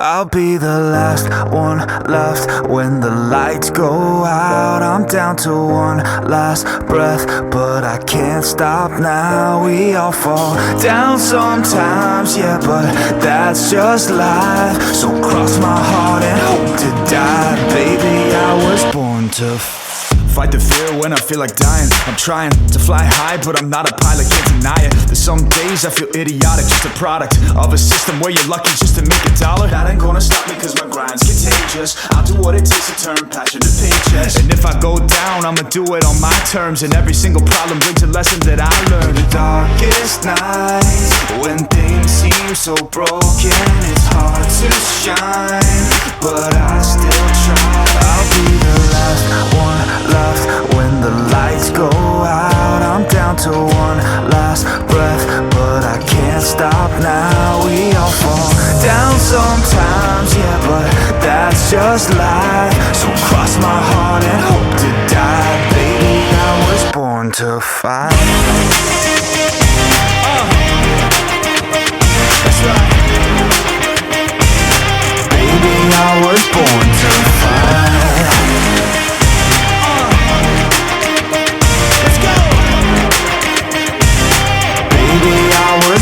I'll be the last one left when the lights go out. I'm down to one last breath, but I can't stop now. We all fall down sometimes, yeah, but that's just life. So cross my heart and hope to die. Baby, I was born to fight the fear when I feel like dying. I'm trying to fly high, but I'm not a pilot, can't deny it. There's some days I feel idiotic, just a product of a system where you're lucky just to make a dollar. That ain't gonna stop me cause my grind's contagious. I'll do what it takes to turn passion to paychecks. And if I go down, I'ma do it on my terms. And every single problem brings a lesson that I learned. The darkest nights, when things seem so broken, it's hard to shine, but I still try. I'll be the last one left when the lights go out. I'm down to one last breath, but I can't stop now. We all fall down sometimes, yeah, but that's just life. So cross my heart and hope to die. Baby, I was born to fight. That's right. Baby, I was born to fight.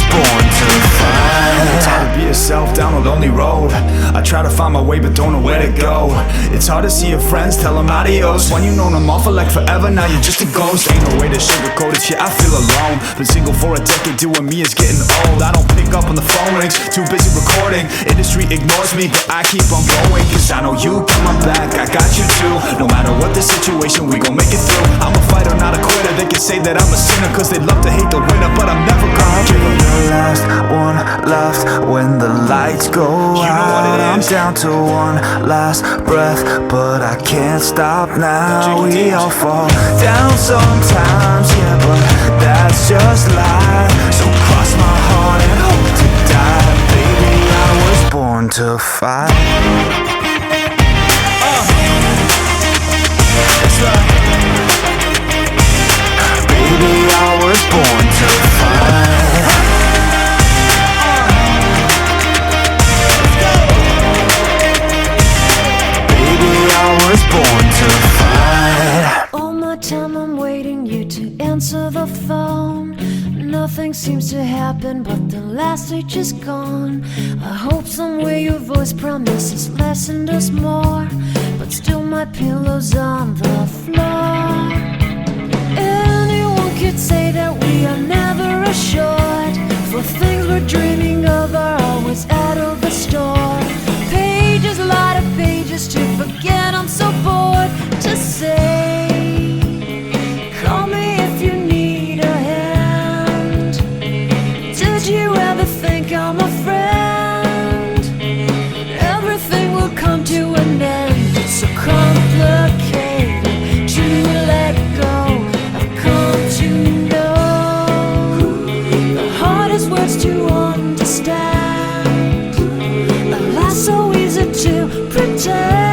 Born to fight. Time to be yourself down a lonely road. I try to find my way but don't know where to go. It's hard to see your friends, tell them adios. When you known them all for like forever, now you're just a ghost. Ain't no way to sugarcoat it, yeah, I feel alone. Been single for a decade, doing me is getting old. I don't pick up on the phone rings, too busy recording. Industry ignores me, but I keep on going. Cause I know you got my back, I got you too. No matter what the situation, we gon' make it through. I'm a fighter, not a quitter. They can say that I'm a sinner cause they love to hate the winner, but I'm never gonna give up. The last one left when the lights go out. I'm down to one last breath, but I can't stop now. We all fall down sometimes, yeah, but that's just life. So cross my heart and hope to die. Baby, I was born to fight. That's right. Baby, I was born to fight. Was born to fight. All my time I'm waiting you to answer the phone. Nothing seems to happen, but the last stage is gone. I hope somewhere your voice promises less and us more, but still my pillow's on the floor. Anyone could say that we are never assured, for things we're dreaming of are always out of the store. Pages, a lot of pages to forget. I'm so bored to say, call me if you need a hand. Did you ever think I'm a friend? Everything will come to an end. It's so complicated to let go. I've come to know the hardest words to understand. Life's so easy to pretend.